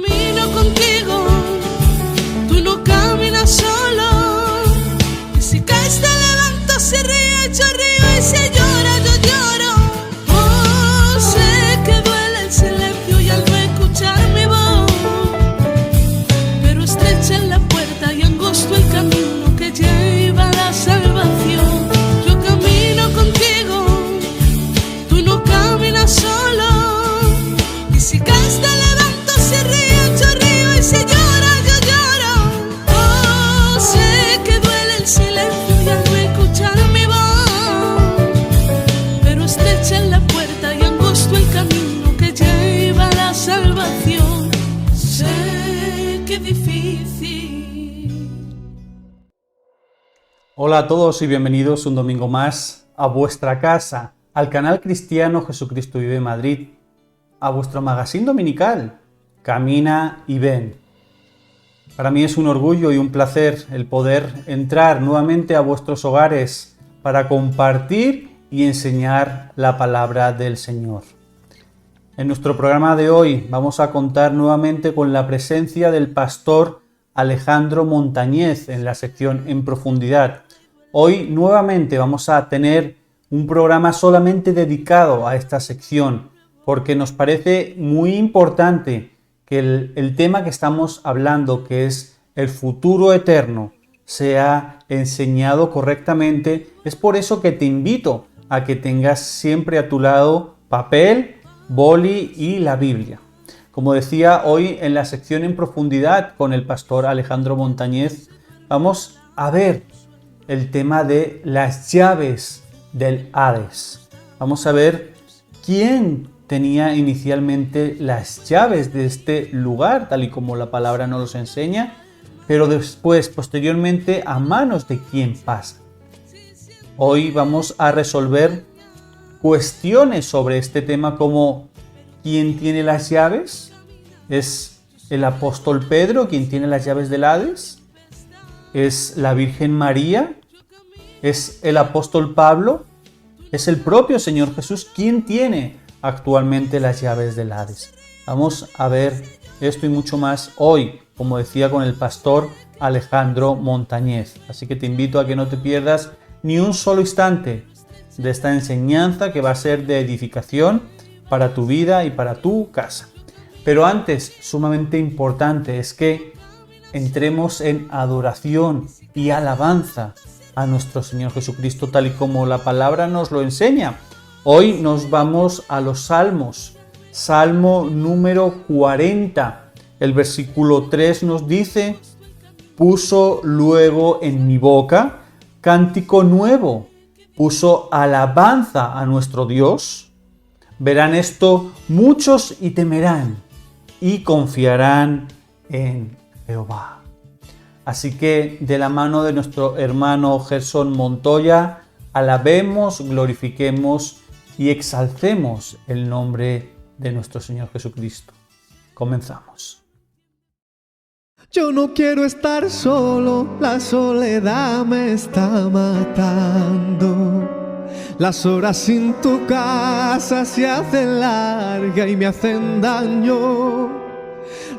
camino contigo, tú no caminas solo. Y si caes te levanto, si ríes yo río, y si lloras yo lloro. Oh, sé que duele el silencio y al no escuchar mi voz, pero estrecha es la puerta y angosto el camino que lleva a la salvación. Yo camino contigo, tú no caminas solo. Y si caes te levanto, si ríes yo río, y si lloras yo lloro. Oh, sé que duele el silencio y al no escuchar mi voz, pero estrecha es la puerta y angosto el camino que lleva a la salvación. Sé que es difícil. Hola a todos y bienvenidos un domingo más a vuestra casa, al canal cristiano Jesucristo Vive Madrid, a vuestro magazine dominical, Camina y Ven. Para mí es un orgullo y un placer el poder entrar nuevamente a vuestros hogares para compartir y enseñar la palabra del Señor. En nuestro programa de hoy vamos a contar nuevamente con la presencia del pastor Alejandro Montañez en la sección En Profundidad. Hoy nuevamente vamos a tener un programa solamente dedicado a esta sección, porque nos parece muy importante que el tema que estamos hablando, que es el futuro eterno, sea enseñado correctamente. Es por eso que te invito a que tengas siempre a tu lado papel, boli y la Biblia. Como decía, hoy en la sección En Profundidad con el pastor Alejandro Montañez vamos a ver el tema de las llaves del Hades. Vamos a ver quién tenía inicialmente las llaves de este lugar, tal y como la palabra nos los enseña, pero después, posteriormente, a manos de quién pasa. Hoy vamos a resolver cuestiones sobre este tema como ¿quién tiene las llaves? ¿Es el apóstol Pedro quien tiene las llaves del Hades? ¿Es la Virgen María? ¿Es el apóstol Pablo? ¿Es el propio Señor Jesús quien tiene actualmente las llaves del Hades? Vamos a ver esto y mucho más hoy, como decía, con el pastor Alejandro Montañez. Así que te invito a que no te pierdas ni un solo instante de esta enseñanza que va a ser de edificación para tu vida y para tu casa. Pero antes, sumamente importante, es que entremos en adoración y alabanza a nuestro Señor Jesucristo, tal y como la palabra nos lo enseña. Hoy nos vamos a los Salmos. Salmo número 40. El versículo 3 nos dice: puso luego en mi boca cántico nuevo, puso alabanza a nuestro Dios. Verán esto muchos y temerán y confiarán en Jehová. Así que de la mano de nuestro hermano Gerson Montoya, alabemos, glorifiquemos y exalcemos el nombre de nuestro Señor Jesucristo. Comenzamos. Yo no quiero estar solo, la soledad me está matando. Las horas sin tu casa se hacen largas y me hacen daño.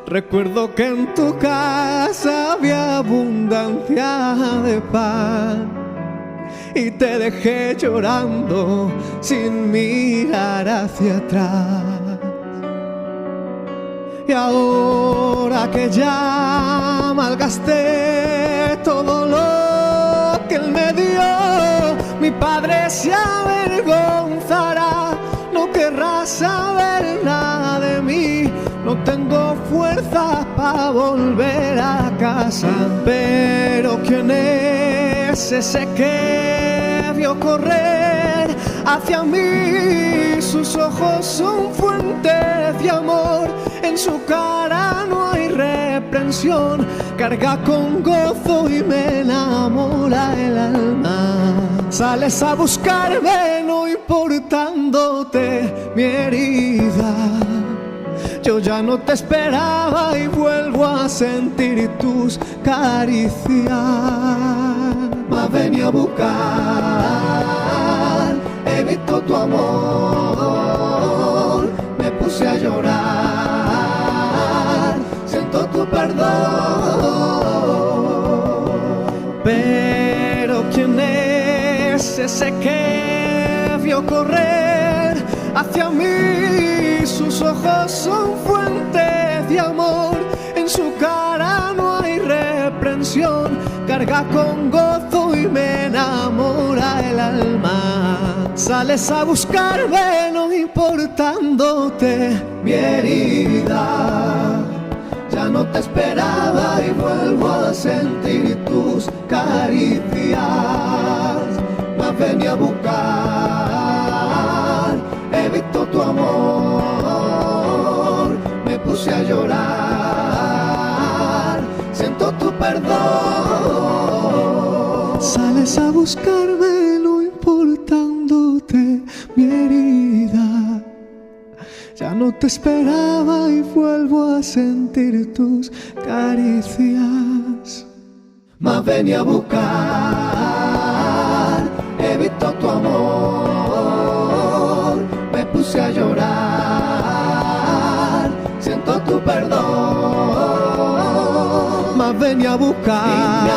Recuerdo que en tu casa había abundancia de pan y te dejé llorando sin mirar hacia atrás. Y ahora que ya malgasté todo lo que él me dio, mi padre se avergonzará, no querrá saber nada de mí. No tengo fuerza para volver a casa. Pero ¿quién es ese que vio correr hacia mí? Sus ojos son fuentes de amor, en su cara no hay reprensión. Carga con gozo y me enamora el alma. Sales a buscarme no importándote mi herida. Yo ya no te esperaba y vuelvo a sentir tus caricias. Me has venido a buscar, he visto tu amor, me puse a llorar ese que vio correr hacia mí, sus ojos son fuentes de amor, en su cara no hay reprensión, carga con gozo y me enamora el alma. Sales a buscarme no importándote mi herida, ya no te esperaba y vuelvo a sentir tus caricias. Me venía a buscar, he visto tu amor, me puse a llorar, siento tu perdón. Sales a buscarme no importándote mi herida, ya no te esperaba y vuelvo a sentir tus caricias. Me venía a buscar, he visto tu amor, me puse a llorar, siento tu perdón. Me venía a buscar,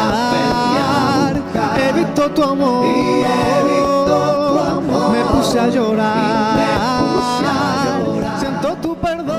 he visto tu amor, me puse a llorar, siento tu perdón.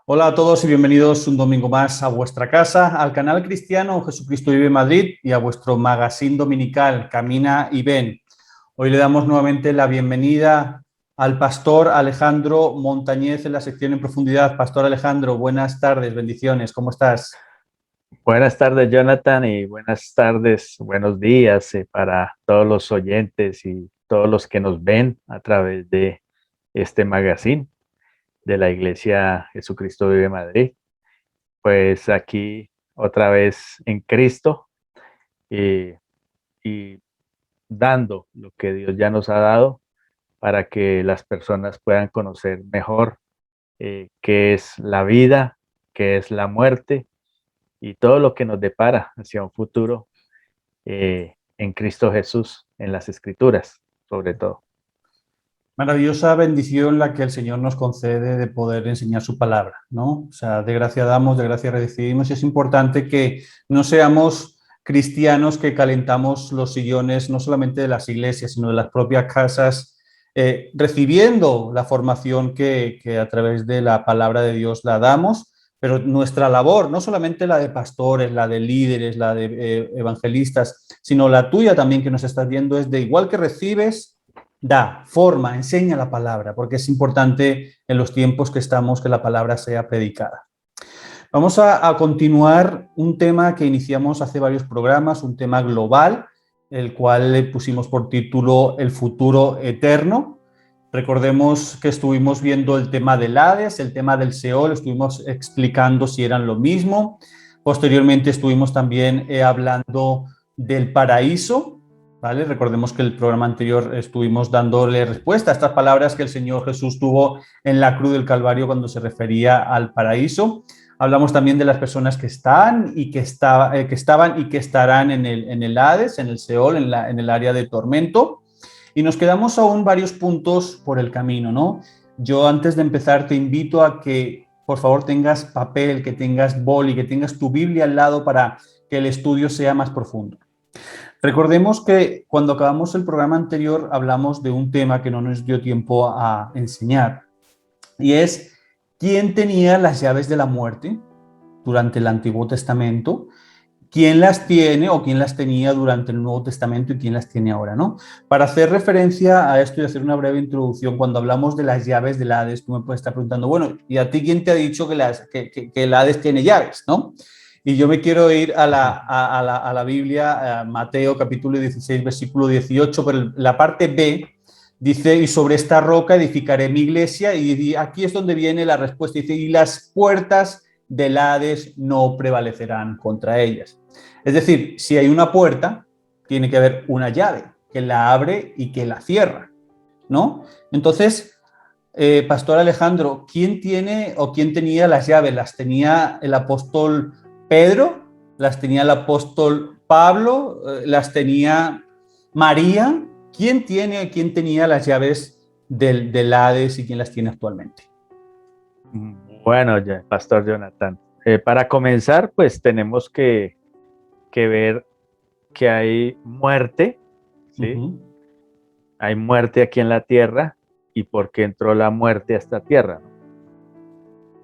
Hola a todos y bienvenidos un domingo más a vuestra casa, al canal cristiano Jesucristo Vive Madrid y a vuestro magazine dominical Camina y Ven. Hoy le damos nuevamente la bienvenida al pastor Alejandro Montañez en la sección En Profundidad. Pastor Alejandro, buenas tardes, bendiciones, ¿cómo estás? Buenas tardes, Jonathan, y buenas tardes, buenos días para todos los oyentes y todos los que nos ven a través de este magazine de la Iglesia Jesucristo Vive Madrid. Pues aquí otra vez en Cristo y dando lo que Dios ya nos ha dado para que las personas puedan conocer mejor qué es la vida, qué es la muerte y todo lo que nos depara hacia un futuro en Cristo Jesús, en las Escrituras, sobre todo. Maravillosa bendición la que el Señor nos concede de poder enseñar su palabra, ¿no? O sea, de gracia damos, de gracia recibimos, y es importante que no seamos cristianos que calentamos los sillones no solamente de las iglesias, sino de las propias casas, recibiendo la formación que a través de la palabra de Dios la damos, pero nuestra labor, no solamente la de pastores, la de líderes, la de evangelistas, sino la tuya también que nos estás viendo, es de igual que recibes, da, forma, enseña la palabra, porque es importante en los tiempos que estamos que la palabra sea predicada. Vamos a continuar un tema que iniciamos hace varios programas, un tema global, el cual le pusimos por título El futuro eterno. Recordemos que estuvimos viendo el tema del Hades, el tema del Seol, estuvimos explicando si eran lo mismo. Posteriormente estuvimos también hablando del paraíso, ¿vale? Recordemos que el programa anterior estuvimos dándole respuesta a estas palabras que el Señor Jesús tuvo en la cruz del Calvario cuando se refería al paraíso. Hablamos también de las personas que están y que estaban y que estarán en el Hades, en el Seol, en el área de tormento. Y nos quedamos aún varios puntos por el camino, ¿no? Yo antes de empezar te invito a que por favor tengas papel, que tengas boli, que tengas tu Biblia al lado para que el estudio sea más profundo. Recordemos que cuando acabamos el programa anterior hablamos de un tema que no nos dio tiempo a enseñar, y es quién tenía las llaves de la muerte durante el Antiguo Testamento, quién las tiene o quién las tenía durante el Nuevo Testamento y quién las tiene ahora, ¿no? Para hacer referencia a esto y hacer una breve introducción, cuando hablamos de las llaves del Hades, tú me puedes estar preguntando, bueno, ¿y a ti quién te ha dicho que el Hades tiene llaves, ¿no? Y yo me quiero ir a la Biblia, a Mateo capítulo 16, versículo 18, pero la parte B dice, y sobre esta roca edificaré mi iglesia, y aquí es donde viene la respuesta, dice, y las puertas del Hades no prevalecerán contra ellas. Es decir, si hay una puerta, tiene que haber una llave que la abre y que la cierra, ¿no? Entonces, Pastor Alejandro, ¿quién tiene o quién tenía las llaves? ¿Las tenía el apóstol Pedro? ¿Las tenía el apóstol Pablo? ¿Las tenía María? ¿Quién tiene o quién tenía las llaves del Hades y quién las tiene actualmente? Bueno, Pastor Jonathan, para comenzar, pues tenemos que ver que hay muerte, ¿sí? Hay muerte aquí en la tierra y por qué entró la muerte a esta tierra, ¿no?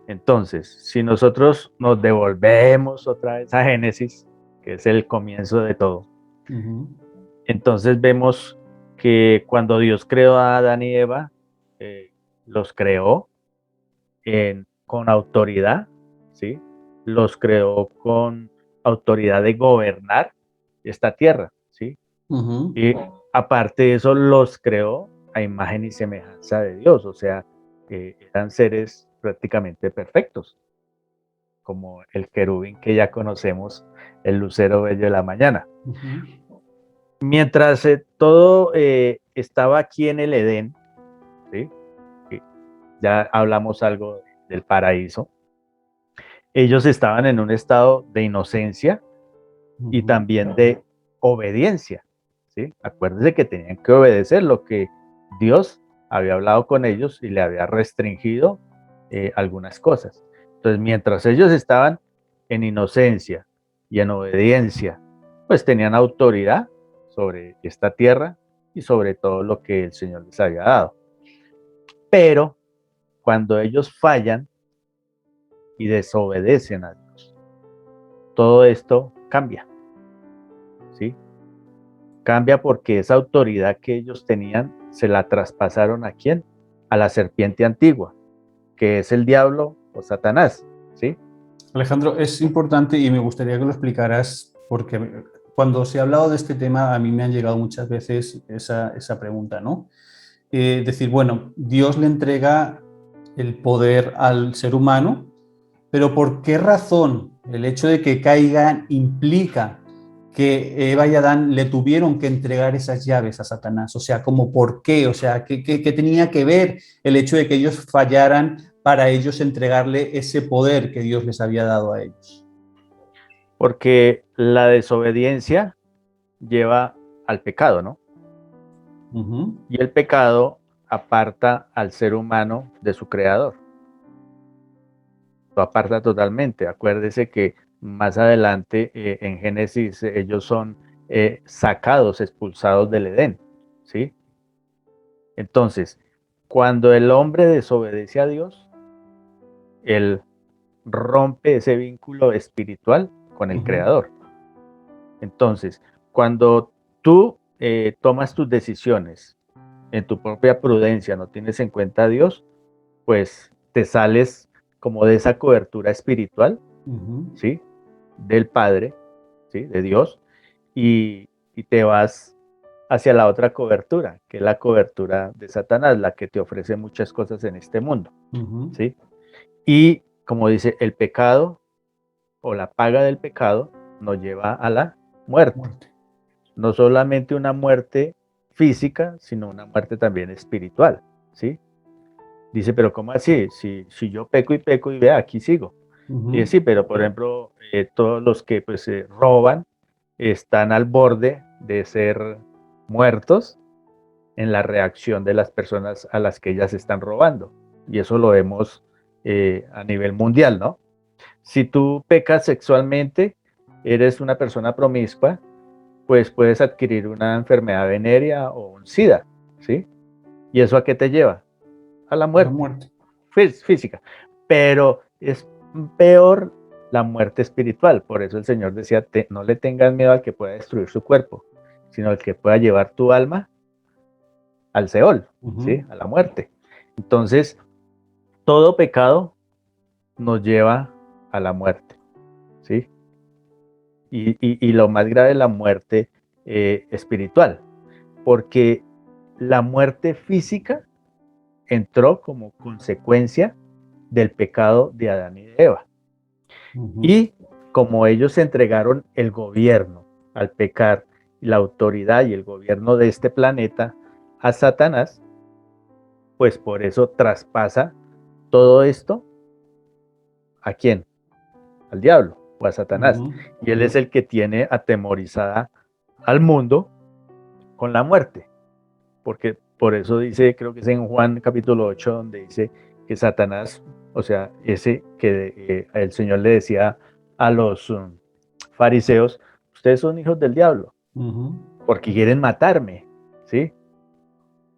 Entonces, si nosotros nos devolvemos otra vez a Génesis, que es el comienzo de todo, entonces vemos que cuando Dios creó a Adán y Eva, los creó con autoridad, ¿sí? Los creó con autoridad de gobernar esta tierra, ¿sí? Y aparte de eso, los creó a imagen y semejanza de Dios, o sea, eran seres prácticamente perfectos, como el querubín que ya conocemos, el lucero bello de la mañana. Mientras todo estaba aquí en el Edén, ¿sí? Ya hablamos algo del paraíso, ellos estaban en un estado de inocencia y también de obediencia, ¿sí? Acuérdense que tenían que obedecer lo que Dios había hablado con ellos y le había restringido algunas cosas. Entonces, mientras ellos estaban en inocencia y en obediencia, pues tenían autoridad sobre esta tierra y sobre todo lo que el Señor les había dado. Pero cuando ellos fallan y desobedecen a Dios, todo esto cambia, ¿sí? Cambia porque esa autoridad que ellos tenían se la traspasaron ¿a quién? A la serpiente antigua, que es el diablo o Satanás, ¿sí? Alejandro, es importante y me gustaría que lo explicaras porque cuando se ha hablado de este tema a mí me han llegado muchas veces esa pregunta, ¿no? Decir, bueno, Dios le entrega el poder al ser humano, pero ¿por qué razón el hecho de que caigan implica que Eva y Adán le tuvieron que entregar esas llaves a Satanás? O sea, ¿cómo por qué? O sea, ¿qué tenía que ver el hecho de que ellos fallaran para ellos entregarle ese poder que Dios les había dado a ellos? Porque la desobediencia lleva al pecado, ¿no? Y el pecado aparta al ser humano de su creador. Lo aparta totalmente. Acuérdese que más adelante en Génesis ellos son sacados, expulsados del Edén, ¿sí? Entonces, cuando el hombre desobedece a Dios, él rompe ese vínculo espiritual con el Creador. Entonces, cuando tú tomas tus decisiones en tu propia prudencia, no tienes en cuenta a Dios, pues te sales como de esa cobertura espiritual, ¿sí? Del Padre, ¿sí? De Dios, y te vas hacia la otra cobertura, que es la cobertura de Satanás, la que te ofrece muchas cosas en este mundo, ¿sí? Y como dice, el pecado o la paga del pecado nos lleva a la muerte. No solamente una muerte física, sino una muerte también espiritual, ¿sí? Dice, pero ¿cómo así? Si yo peco y vea, aquí sigo. Y sí, pero por ejemplo, todos los que pues roban están al borde de ser muertos en la reacción de las personas a las que ellas están robando. Y eso lo vemos a nivel mundial, ¿no? Si tú pecas sexualmente, eres una persona promiscua, pues puedes adquirir una enfermedad venérea o un SIDA, ¿sí? ¿Y eso a qué te lleva? A la muerte, física. Pero es peor la muerte espiritual. Por eso el Señor decía, no le tengas miedo al que pueda destruir su cuerpo, sino al que pueda llevar tu alma al Seol, ¿sí? A la muerte. Entonces, todo pecado nos lleva a la muerte, ¿sí? Y lo más grave es la muerte espiritual, porque la muerte física entró como consecuencia del pecado de Adán y de Eva. Y como ellos entregaron el gobierno al pecar, la autoridad y el gobierno de este planeta a Satanás, pues por eso traspasa todo esto. ¿A quién? Al diablo o a Satanás. Ujú. Y él es el que tiene atemorizada al mundo con la muerte. Porque por eso dice, creo que es en Juan capítulo 8, donde dice que Satanás, o sea, ese que el Señor le decía a los fariseos, ustedes son hijos del diablo, Ujú. porque quieren matarme, ¿sí?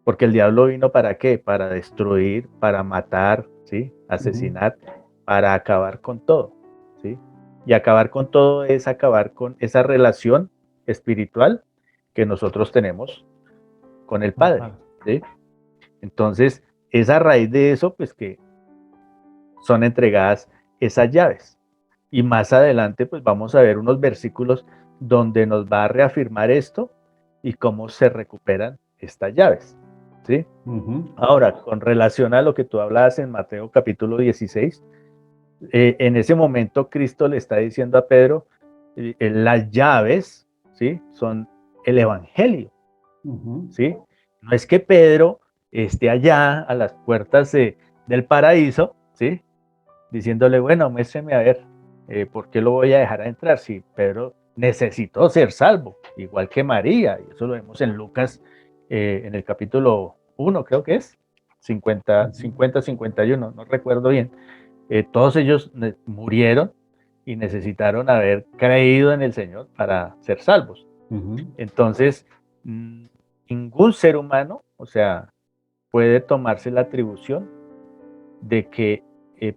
Porque el diablo vino ¿para qué? Para destruir, para matar, ¿sí? Asesinar, para acabar con todo, ¿sí? Y acabar con todo es acabar con esa relación espiritual que nosotros tenemos con el Padre, ¿sí? Entonces, es a raíz de eso, pues que son entregadas esas llaves. Y más adelante, pues vamos a ver unos versículos donde nos va a reafirmar esto y cómo se recuperan estas llaves, ¿sí? Ujú. Ahora, con relación a lo que tú hablabas en Mateo capítulo 16, en ese momento Cristo le está diciendo a Pedro, las llaves, ¿sí? Son el evangelio, Ujú. ¿sí? No es que Pedro esté allá a las puertas del paraíso, ¿sí? Diciéndole, bueno, muéstreme a ver, ¿por qué lo voy a dejar entrar? Si Pedro necesitó ser salvo, igual que María, y eso lo vemos en Lucas, en el capítulo 1, creo que es, 51, no recuerdo bien. Todos ellos murieron y necesitaron haber creído en el Señor para ser salvos. Ujú. Entonces, ningún ser humano, o sea, puede tomarse la atribución de que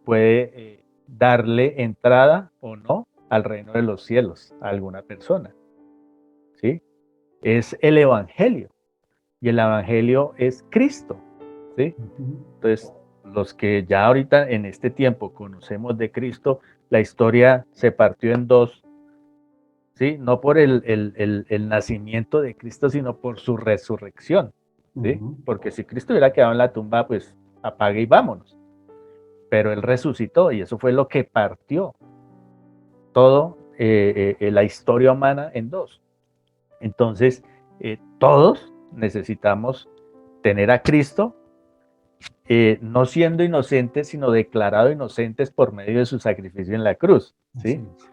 puede darle entrada o no al reino de los cielos a alguna persona, ¿sí? Es el evangelio y el evangelio es Cristo, ¿sí? Ujú. Entonces, los que ya ahorita en este tiempo conocemos de Cristo, la historia se partió en dos, ¿sí? No por el nacimiento de Cristo, sino por su resurrección, ¿sí? Ujú. Porque si Cristo hubiera quedado en la tumba, pues apague y vámonos. Pero Él resucitó y eso fue lo que partió todo la historia humana en dos. Entonces, todos necesitamos tener a Cristo, no siendo inocentes, sino declarado inocentes por medio de su sacrificio en la cruz, Así ¿sí? es.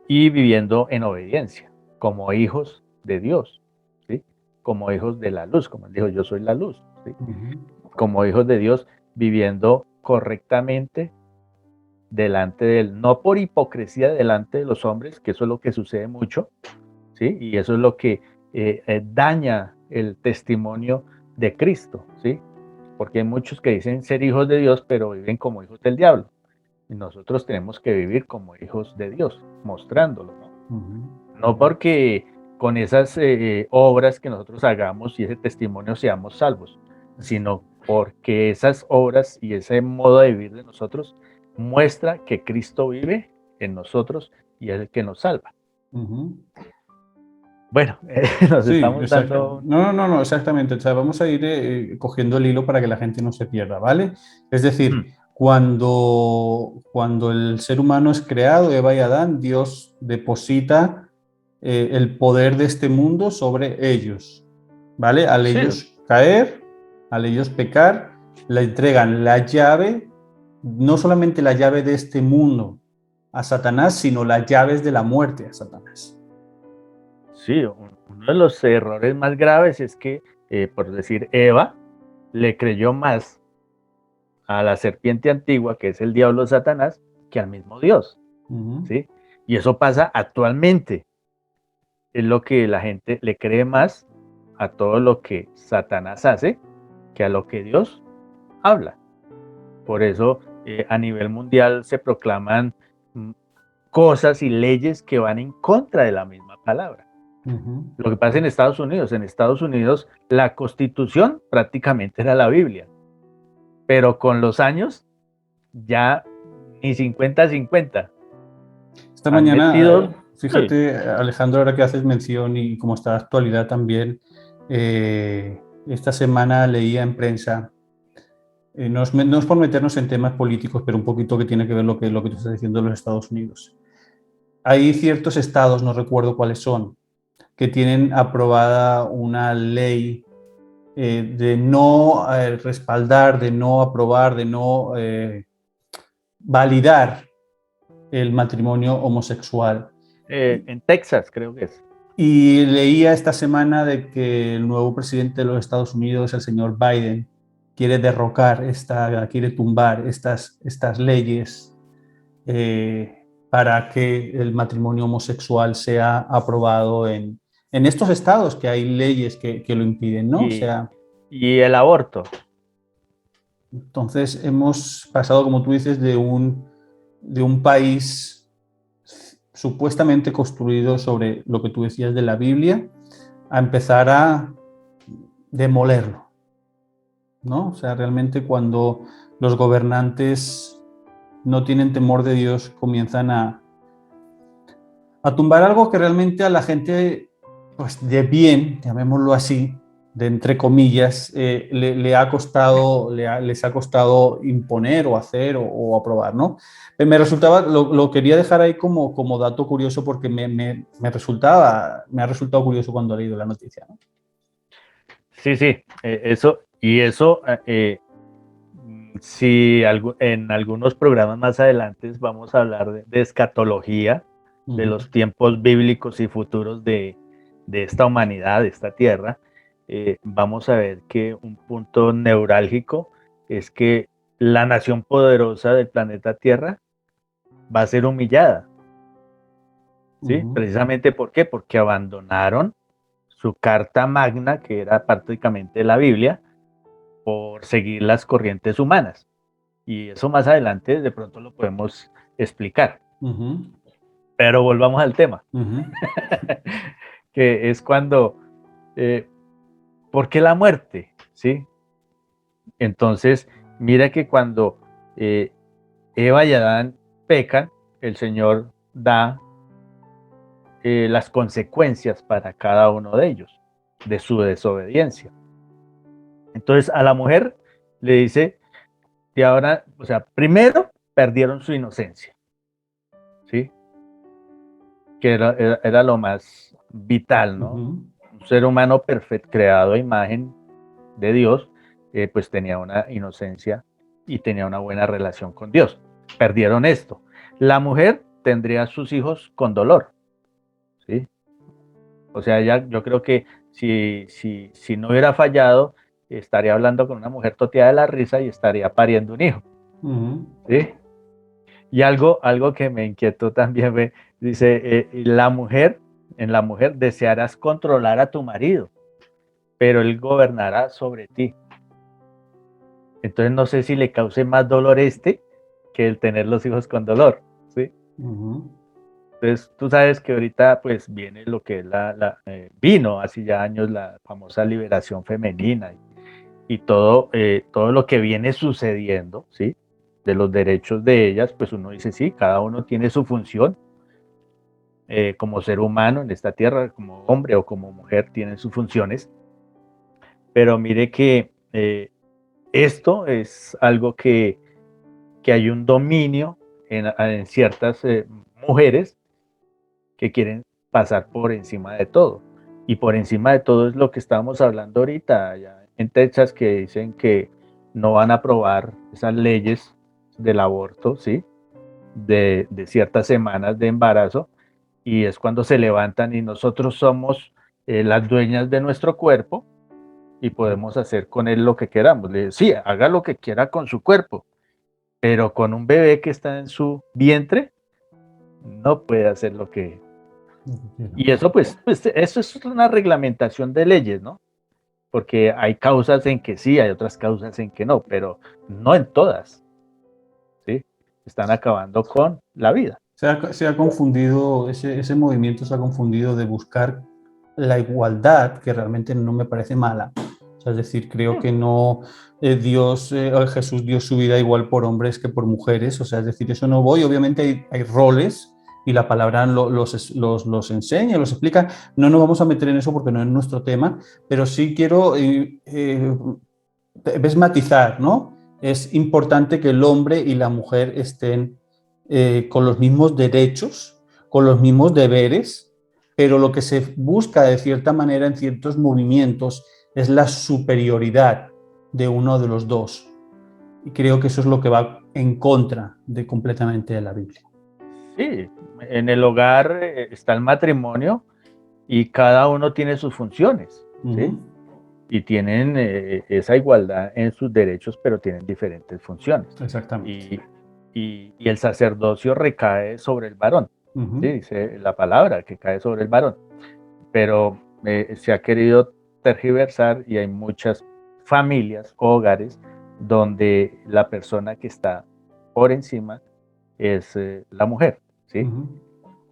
Y viviendo en obediencia, como hijos de Dios, ¿sí? Como hijos de la luz, como él dijo, yo soy la luz, ¿sí? Ujú. Como hijos de Dios, viviendo correctamente delante de él, no por hipocresía delante de los hombres, que eso es lo que sucede mucho, ¿sí? Y eso es lo que daña el testimonio de Cristo, ¿sí? Porque hay muchos que dicen ser hijos de Dios, pero viven como hijos del diablo. Y nosotros tenemos que vivir como hijos de Dios, mostrándolo, ¿no? Ujú. No porque con esas obras que nosotros hagamos y ese testimonio seamos salvos, sino porque esas obras y ese modo de vivir de nosotros muestra que Cristo vive en nosotros y es el que nos salva. Ujú. Bueno, nos Sí, estamos exacto. dando... No, exactamente. O sea, vamos a ir cogiendo el hilo para que la gente no se pierda, ¿vale? Es decir, cuando el ser humano es creado, Eva y Adán, Dios deposita el poder de este mundo sobre ellos, ¿vale? Al Sí, ellos caer, al ellos pecar, le entregan la llave, no solamente la llave de este mundo a Satanás, sino las llaves de la muerte a Satanás. sí, uno de los errores más graves es que, por decir, Eva le creyó más a la serpiente antigua, que es el diablo Satanás, que al mismo Dios, Ujú. ¿sí? Y eso pasa actualmente. Es lo que la gente le cree más a todo lo que Satanás hace que a lo que Dios habla. Por eso a nivel mundial se proclaman mm, cosas y leyes que van en contra de la misma palabra. Ujú. Lo que pasa en Estados Unidos la constitución prácticamente era la Biblia, pero con los años ya ni 50-50. Esta Han mañana, metido, sí, fíjate, Alejandro, ahora que haces mención y como está la actualidad también, esta semana leía en prensa, no es por meternos en temas políticos, pero un poquito que tiene que ver lo que tú estás diciendo de los Estados Unidos. Hay ciertos estados, no recuerdo cuáles son, que tienen aprobada una ley de no respaldar, de no aprobar, de no validar el matrimonio homosexual. En Texas, creo que es. Y leía esta semana de que el nuevo presidente de los Estados Unidos, el señor Biden, quiere derrocar, quiere tumbar estas leyes para que el matrimonio homosexual sea aprobado en estos estados que hay leyes que lo impiden, ¿no? Y el aborto. Entonces hemos pasado, como tú dices, de un país supuestamente construido sobre lo que tú decías de la Biblia a empezar a demolerlo, ¿no? O sea, realmente cuando los gobernantes no tienen temor de Dios, comienzan a tumbar algo que realmente a la gente, pues de bien, llamémoslo así, de entre comillas, les ha costado imponer o hacer o aprobar, ¿no? Me resultaba, lo quería dejar ahí como dato curioso porque me ha resultado curioso cuando he leído la noticia, ¿no? Sí, eso, si en algunos programas más adelante vamos a hablar de escatología, de los tiempos bíblicos y futuros de esta humanidad, de esta tierra, vamos a ver que un punto neurálgico es que la nación poderosa del planeta Tierra va a ser humillada. ¿Sí? Precisamente ¿por qué? Porque abandonaron su carta magna, que era prácticamente la Biblia, por seguir las corrientes humanas. Y eso más adelante de pronto lo podemos explicar. Pero volvamos al tema, que es cuando, ¿por qué la muerte? ¿Sí? Entonces, mira que cuando Eva y Adán pecan, el Señor da las consecuencias para cada uno de ellos, de su desobediencia. Entonces, a la mujer le dice que ahora, o sea, primero perdieron su inocencia, ¿sí? Que era lo más vital, ¿no? Un ser humano perfecto, creado a imagen de Dios, pues tenía una inocencia y tenía una buena relación con Dios. Perdieron esto. La mujer tendría a sus hijos con dolor, ¿sí? O sea, yo creo que si no hubiera fallado, estaría hablando con una mujer toteada de la risa y estaría pariendo un hijo, ¿sí? Y algo que me inquietó también, dice, en la mujer desearás controlar a tu marido, pero él gobernará sobre ti. Entonces no sé si le cause más dolor que el tener los hijos con dolor, ¿sí? Entonces tú sabes que ahorita pues viene lo que es vino hace ya años la famosa liberación femenina y todo lo que viene sucediendo, ¿sí? De los derechos de ellas, pues uno dice, sí, cada uno tiene su función como ser humano en esta tierra, como hombre o como mujer tienen sus funciones, pero mire que esto es algo que hay un dominio en ciertas mujeres que quieren pasar por encima de todo, y por encima de todo es lo que estábamos hablando ahorita allá en Texas, que dicen que no van a aprobar esas leyes del aborto, ¿sí? De ciertas semanas de embarazo, y es cuando se levantan y nosotros somos las dueñas de nuestro cuerpo y podemos hacer con él lo que queramos. Le digo, sí, haga lo que quiera con su cuerpo, pero con un bebé que está en su vientre no puede hacer lo que... Y eso pues eso es una reglamentación de leyes, ¿no? Porque hay causas en que sí, hay otras causas en que no, pero no en todas, ¿sí? Están acabando con la vida. Se ha confundido, ese movimiento se ha confundido de buscar la igualdad, que realmente no me parece mala. O sea, es decir, creo que no, Jesús dio su vida igual por hombres que por mujeres. O sea, es decir, eso no voy. Obviamente hay roles y la palabra los enseña, los explica. No nos vamos a meter en eso porque no es nuestro tema, pero sí quiero matizar, ¿no? Es importante que el hombre y la mujer estén con los mismos derechos, con los mismos deberes, pero lo que se busca de cierta manera en ciertos movimientos es la superioridad de uno de los dos. Y creo que eso es lo que va en contra de completamente de la Biblia. Sí, en el hogar está el matrimonio y cada uno tiene sus funciones, ¿sí? Ujú. Y tienen esa igualdad en sus derechos, pero tienen diferentes funciones. Exactamente. Y el sacerdocio recae sobre el varón, Ujú. ¿sí? Dice la palabra que cae sobre el varón, pero se ha querido tergiversar y hay muchas familias o hogares donde la persona que está por encima es la mujer, ¿sí? Ujú.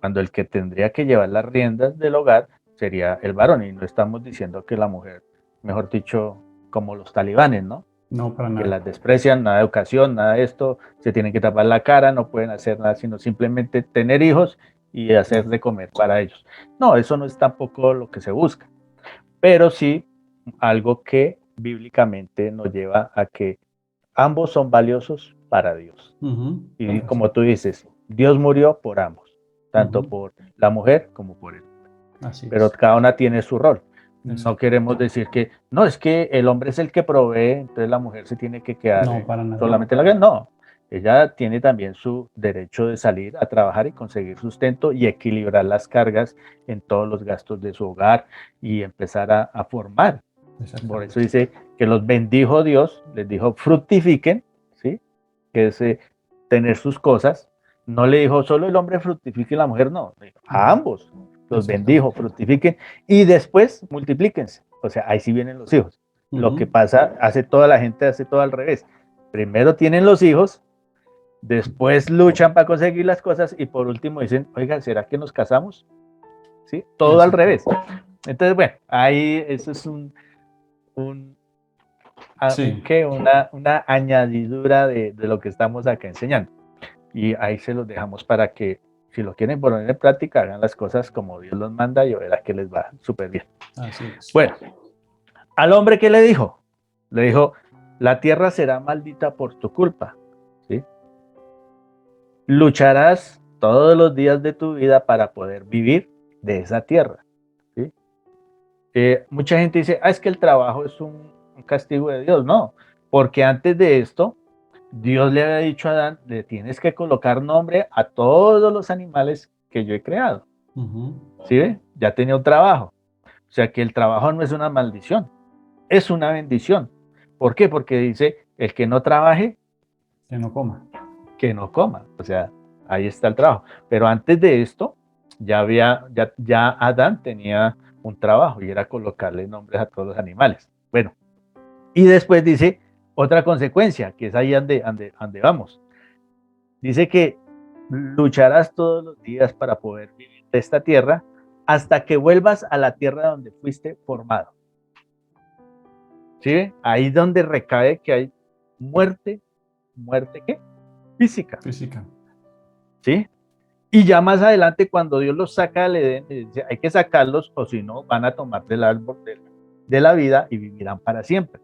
Cuando el que tendría que llevar las riendas del hogar sería el varón, y no estamos diciendo que la mujer, mejor dicho, como los talibanes, ¿no? No, para Que nada. las desprecian, nada de educación, nada de esto, se tienen que tapar la cara, no pueden hacer nada, sino simplemente tener hijos y hacer de comer para ellos. No, eso no es tampoco lo que se busca, pero sí algo que bíblicamente nos lleva a que ambos son valiosos para Dios. Ujú. Y como tú dices, Dios murió por ambos, tanto Ujú. por la mujer como por él. Así Pero es. cada una tiene su rol. No Exacto. queremos decir que, no, es que el hombre es el que provee, entonces la mujer se tiene que quedar No, para nada. solamente la que no. Ella tiene también su derecho de salir a trabajar y conseguir sustento y equilibrar las cargas en todos los gastos de su hogar y empezar a formar. Por Exactamente. eso dice que los bendijo Dios, les dijo fructifiquen, ¿sí? Que es tener sus cosas. No le dijo solo el hombre fructifique y la mujer no, le dijo, a ambos los bendijo, fructifiquen y después multiplíquense. O sea, ahí sí vienen los hijos. Lo Ujú. que pasa, hace toda la gente, hace todo al revés. Primero tienen los hijos, después luchan para conseguir las cosas y por último dicen, oiga, ¿será que nos casamos? ¿Sí? Todo al revés. Entonces, bueno, ahí eso es Sí. una añadidura de lo que estamos acá enseñando. Y ahí se los dejamos para que, si lo quieren poner en práctica, hagan las cosas como Dios los manda y verá que les va súper bien. Así es. Bueno, al hombre, ¿qué le dijo? Le dijo, la tierra será maldita por tu culpa, ¿sí? Lucharás todos los días de tu vida para poder vivir de esa tierra, ¿sí? Mucha gente dice, es que el trabajo es un castigo de Dios. No, porque antes de esto, Dios le había dicho a Adán, le tienes que colocar nombre a todos los animales que yo he creado. Ujú. ¿Sí ve? Ya tenía un trabajo. O sea que el trabajo no es una maldición, es una bendición. ¿Por qué? Porque dice, el que no trabaje, Que no coma. que no coma. O sea, ahí está el trabajo. Pero antes de esto, ya Adán tenía un trabajo y era colocarle nombres a todos los animales. Bueno, y después dice otra consecuencia, que es ahí donde vamos. Dice que lucharás todos los días para poder vivir de esta tierra hasta que vuelvas a la tierra donde fuiste formado. ¿Sí? Ahí es donde recae que hay muerte ¿qué? Física. Física. ¿Sí? Y ya más adelante, cuando Dios los saca del Edén, dice, hay que sacarlos o si no, van a tomar del árbol de la vida y vivirán para siempre.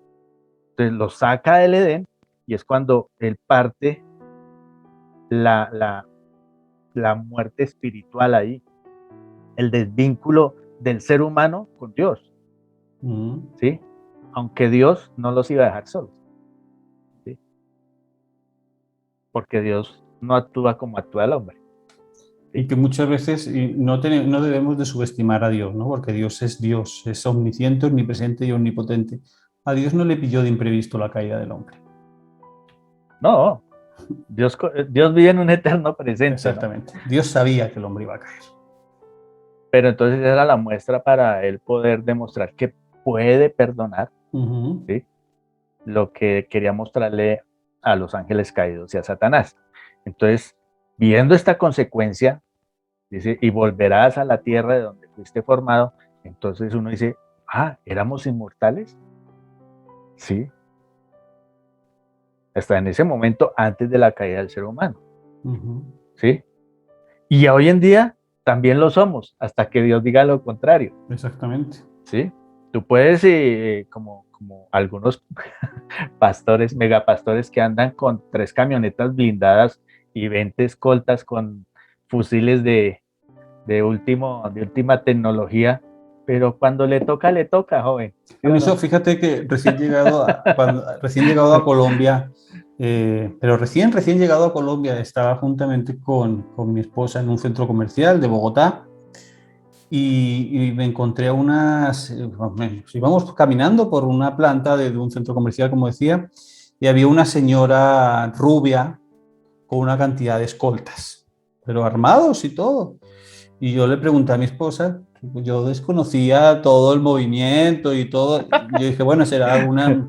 Entonces los saca del Edén y es cuando él parte la muerte espiritual ahí, el desvínculo del ser humano con Dios, ¿sí? Aunque Dios no los iba a dejar solos, ¿sí? Porque Dios no actúa como actúa el hombre. Y que muchas veces no debemos de subestimar a Dios, ¿no? Porque Dios, es omnisciente, omnipresente y omnipotente. A Dios no le pilló de imprevisto la caída del hombre. No, Dios vive en un eterno presente. Exactamente. ¿No? Dios sabía que el hombre iba a caer. Pero entonces era la muestra para él poder demostrar que puede perdonar, ¿sí? Lo que quería mostrarle a los ángeles caídos y a Satanás. Entonces, viendo esta consecuencia, dice, y volverás a la tierra de donde fuiste formado, entonces uno dice, ¿éramos inmortales? Sí. Hasta en ese momento, antes de la caída del ser humano. ¿Sí? Y hoy en día también lo somos, hasta que Dios diga lo contrario. Exactamente. ¿Sí? Tú puedes, como algunos pastores, megapastores que andan con 3 camionetas blindadas y 20 escoltas con fusiles de de última tecnología, pero cuando le toca, joven. A mí eso, fíjate que recién llegado a Colombia, pero recién llegado a Colombia, estaba juntamente con mi esposa en un centro comercial de Bogotá y me encontré íbamos caminando por una planta de un centro comercial, como decía, y había una señora rubia con una cantidad de escoltas, pero armados y todo. Y yo le pregunté a mi esposa, yo desconocía todo el movimiento y todo. Yo dije, bueno, será alguna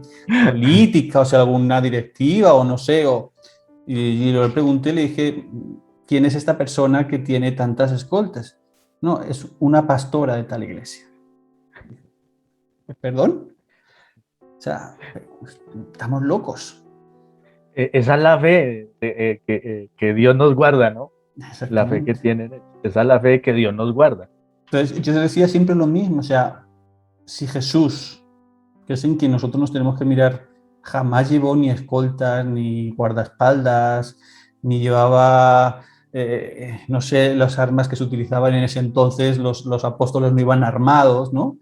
política, o sea, alguna directiva o no sé. Y yo le pregunté, le dije, ¿quién es esta persona que tiene tantas escoltas? No, es una pastora de tal iglesia. ¿Perdón? O sea, estamos locos. Esa es la fe que Dios nos guarda, ¿no? La fe que tienen, esa es la fe que Dios nos guarda. Entonces, yo decía siempre lo mismo, o sea, si Jesús, que es en quien nosotros nos tenemos que mirar, jamás llevó ni escoltas, ni guardaespaldas, ni llevaba, no sé, las armas que se utilizaban en ese entonces, los apóstoles no iban armados, ¿no?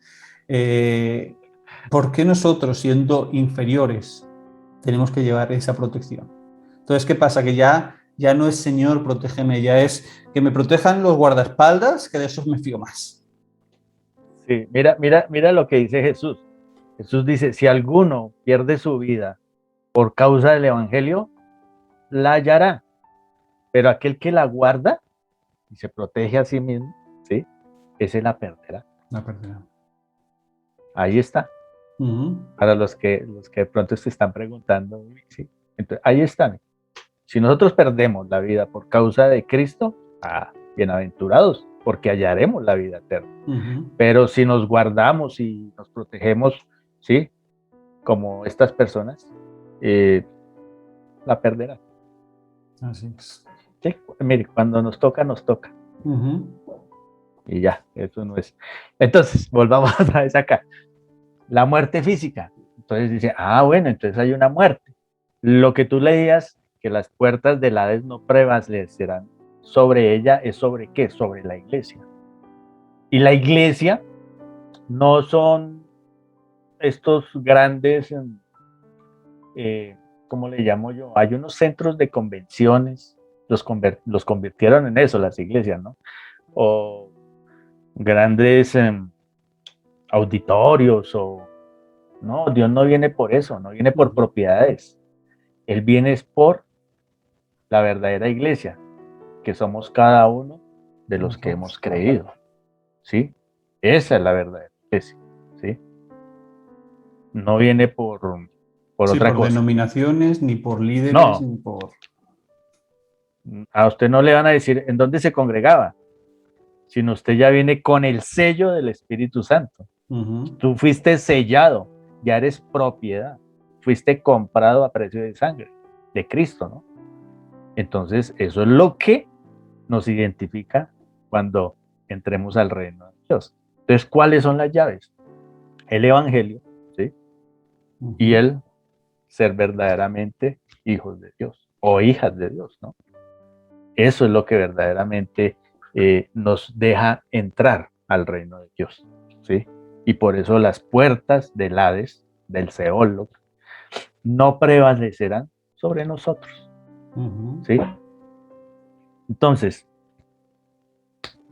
¿Por qué nosotros, siendo inferiores, tenemos que llevar esa protección? Entonces, ¿qué pasa? Que ya no es Señor, protégeme, ya es que me protejan los guardaespaldas, que de esos me fío más. Sí, mira lo que dice Jesús. Jesús dice, si alguno pierde su vida por causa del evangelio, la hallará. Pero aquel que la guarda y se protege a sí mismo, ¿sí? Ese la perderá. La perderá. Ahí está. Para los que de pronto se están preguntando, ¿sí? Entonces, ahí está. Si nosotros perdemos la vida por causa de Cristo, bienaventurados, porque hallaremos la vida eterna. Pero si nos guardamos y nos protegemos, ¿sí? Como estas personas, la perderán. Así es. Sí, mire, cuando nos toca, nos toca. Y ya, eso no es. Entonces, volvamos otra vez acá. La muerte física. Entonces dice, bueno, entonces hay una muerte. Lo que tú leías, que las puertas del Hades no prevalecerán sobre ella, ¿es sobre qué? Sobre la iglesia. Y la iglesia no son estos grandes, ¿cómo le llamo yo? Hay unos centros de convenciones, los convirtieron en eso, las iglesias, ¿no? O grandes auditorios, no, Dios no viene por eso, no viene por propiedades. Él viene es por la verdadera iglesia, que somos cada uno de los que hemos creído, ¿sí? Esa es la verdadera iglesia, ¿sí? No viene por otra cosa. Denominaciones, ni por líderes, no. Ni por... A usted no le van a decir en dónde se congregaba, sino usted ya viene con el sello del Espíritu Santo. Tú fuiste sellado, ya eres propiedad, fuiste comprado a precio de sangre de Cristo, ¿no? Entonces, eso es lo que nos identifica cuando entremos al reino de Dios. Entonces, ¿cuáles son las llaves? El evangelio, ¿sí? Y el ser verdaderamente hijos de Dios o hijas de Dios, ¿no? Eso es lo que verdaderamente nos deja entrar al reino de Dios, ¿sí? Y por eso las puertas del Hades, del Seol, no prevalecerán sobre nosotros, ¿sí? Entonces,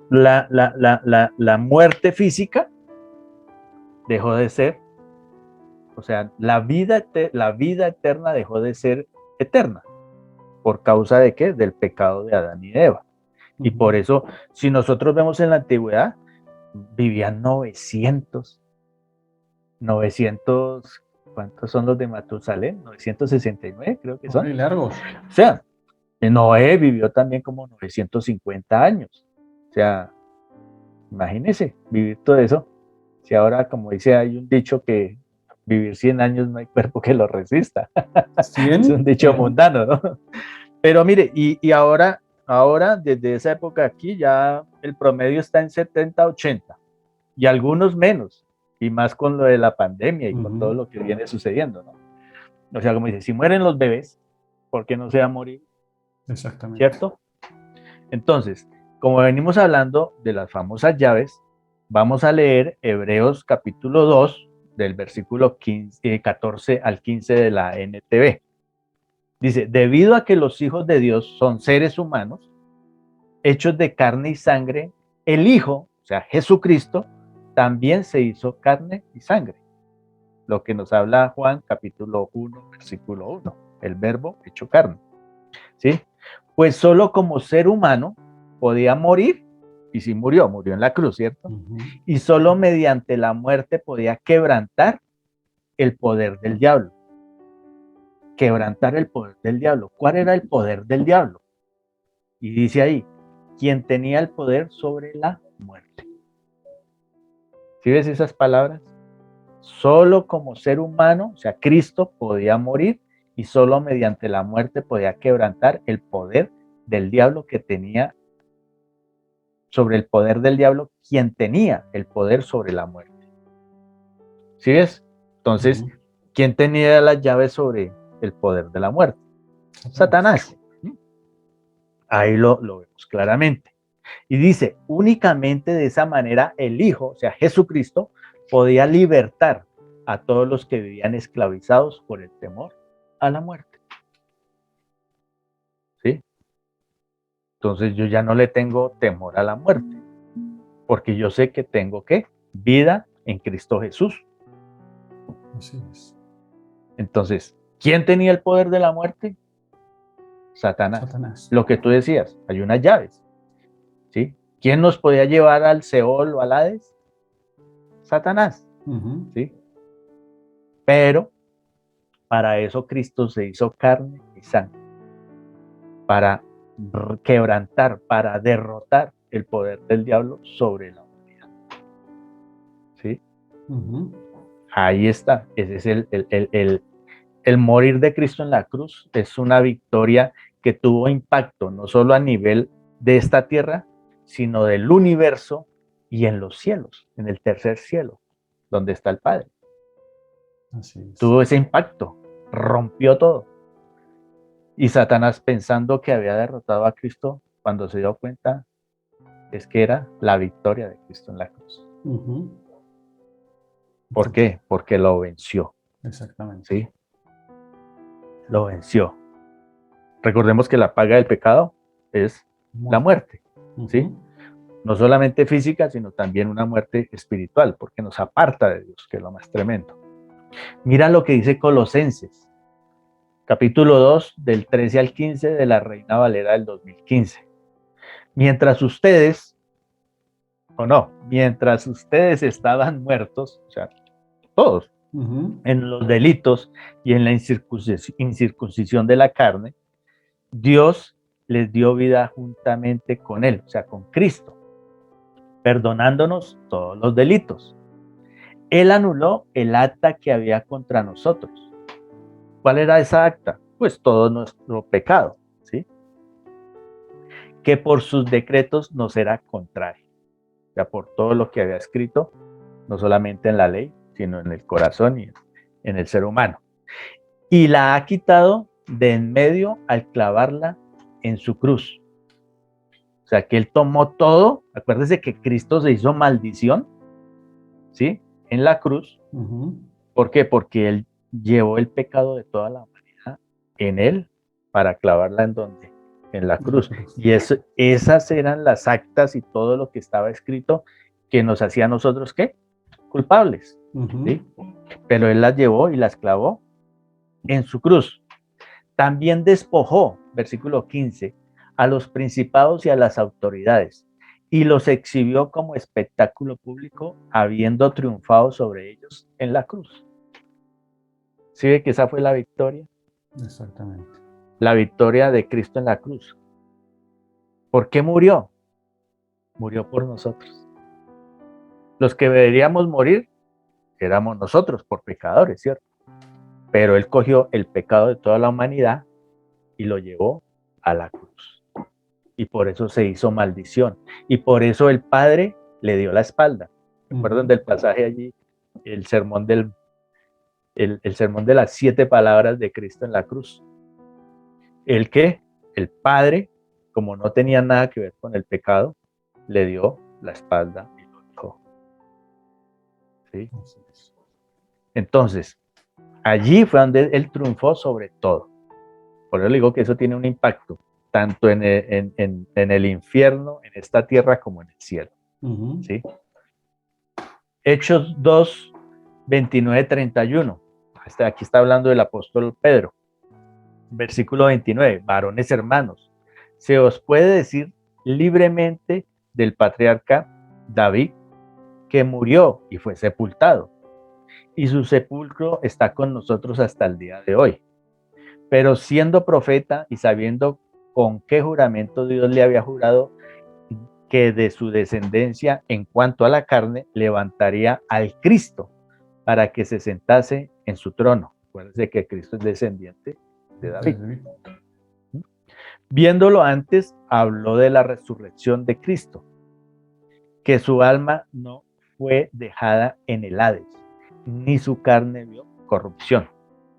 la muerte física dejó de ser, o sea, la vida eterna dejó de ser eterna. ¿Por causa de qué? Del pecado de Adán y Eva. Y por eso, si nosotros vemos en la antigüedad, vivían 900, ¿cuántos son los de Matusalén? 969 creo que son. Muy largos. O sea, Noé vivió también como 950 años. O sea, imagínense vivir todo eso. Si ahora, como dice, hay un dicho que vivir 100 años no hay cuerpo que lo resista. 100, es un dicho mundano, ¿no? Pero mire, y ahora, desde esa época aquí, ya el promedio está en 70, 80, y algunos menos, y más con lo de la pandemia y con todo lo que viene sucediendo, ¿no? O sea, como dice, si mueren los bebés, ¿por qué no se va a morir? Exactamente. ¿Cierto? Entonces, como venimos hablando de las famosas llaves, vamos a leer Hebreos capítulo 2, del versículo 14 al 15 de la NTV. Dice, debido a que los hijos de Dios son seres humanos, hechos de carne y sangre, el Hijo, o sea, Jesucristo, también se hizo carne y sangre. Lo que nos habla Juan capítulo 1, versículo 1, el verbo hecho carne. ¿Sí? Pues solo como ser humano podía morir, y sí murió en la cruz, ¿cierto? Y solo mediante la muerte podía quebrantar el poder del diablo. Quebrantar el poder del diablo. ¿Cuál era el poder del diablo? Y dice ahí, quien tenía el poder sobre la muerte. ¿Sí ves esas palabras? Solo como ser humano, o sea, Cristo podía morir y solo mediante la muerte podía quebrantar el poder del diablo que tenía sobre el poder del diablo, quien tenía el poder sobre la muerte. ¿Sí ves? Entonces, ¿quién tenía las llaves sobre el poder de la muerte? Satanás. Ahí lo vemos claramente. Y dice, únicamente de esa manera el Hijo, o sea, Jesucristo, podía libertar a todos los que vivían esclavizados por el temor a la muerte. ¿Sí? Entonces yo ya no le tengo temor a la muerte, porque yo sé que tengo ¿qué? Vida en Cristo Jesús. Así es. Entonces, ¿quién tenía el poder de la muerte? Satanás. Lo que tú decías, hay unas llaves. ¿Sí? ¿Quién nos podía llevar al Seol o al Hades? Satanás. ¿Sí? Pero para eso Cristo se hizo carne y sangre, para quebrantar, para derrotar el poder del diablo sobre la humanidad. ¿Sí? Ahí está. Ese es el morir de Cristo en la cruz. Es una victoria que tuvo impacto no solo a nivel de esta tierra, sino del universo y en los cielos, en el tercer cielo, donde está el Padre. Así es. Tuvo ese impacto, rompió todo. Y Satanás, pensando que había derrotado a Cristo, cuando se dio cuenta, es que era la victoria de Cristo en la cruz. ¿Por qué? Porque lo venció. Exactamente. ¿Sí? Lo venció. Recordemos que la paga del pecado es la muerte. ¿Sí? No solamente física, sino también una muerte espiritual, porque nos aparta de Dios, que es lo más tremendo. Mira lo que dice Colosenses, capítulo 2, del 13 al 15 de la Reina Valera del 2015. Mientras ustedes estaban muertos, o sea, todos, en los delitos y en la incircuncisión de la carne, Dios les dio vida juntamente con Él, o sea, con Cristo, perdonándonos todos los delitos. Él anuló el acta que había contra nosotros. ¿Cuál era esa acta? Pues todo nuestro pecado, ¿sí? Que por sus decretos nos era contrario. O sea, por todo lo que había escrito, no solamente en la ley, sino en el corazón y en el ser humano. Y la ha quitado de en medio al clavarla en su cruz. O sea, que Él tomó todo. Acuérdese que Cristo se hizo maldición, ¿sí? En la cruz. ¿Por qué? Porque Él llevó el pecado de toda la humanidad en Él para clavarla en donde, en la cruz. Y esas eran las actas y todo lo que estaba escrito que nos hacía a nosotros, ¿qué? Culpables. ¿Sí? Pero Él las llevó y las clavó en su cruz. También despojó, versículo 15, a los principados y a las autoridades, y los exhibió como espectáculo público, habiendo triunfado sobre ellos en la cruz. ¿Sí ve que esa fue la victoria? Exactamente. La victoria de Cristo en la cruz. ¿Por qué murió? Murió por nosotros. Los que deberíamos morir éramos nosotros por pecadores, ¿cierto? Pero Él cogió el pecado de toda la humanidad y lo llevó a la cruz. Y por eso se hizo maldición. Y por eso el Padre le dio la espalda. ¿Recuerdan del pasaje allí? El sermón el sermón de las 7 palabras de Cristo en la cruz. El Padre como no tenía nada que ver con el pecado, le dio la espalda y lo dejó. ¿Sí? Entonces, allí fue donde él triunfó sobre todo. Por eso le digo que eso tiene un impacto, tanto en el infierno, en esta tierra, como en el cielo. ¿Sí? Hechos 2, 29, 31. Aquí está hablando del apóstol Pedro. Versículo 29. Varones hermanos, se os puede decir libremente del patriarca David, que murió y fue sepultado, y su sepulcro está con nosotros hasta el día de hoy. Pero siendo profeta y sabiendo con qué juramento Dios le había jurado que de su descendencia en cuanto a la carne levantaría al Cristo para que se sentase en su trono. Acuérdense que Cristo es descendiente de David. Viéndolo antes, habló de la resurrección de Cristo, que su alma no fue dejada en el Hades, ni su carne vio corrupción.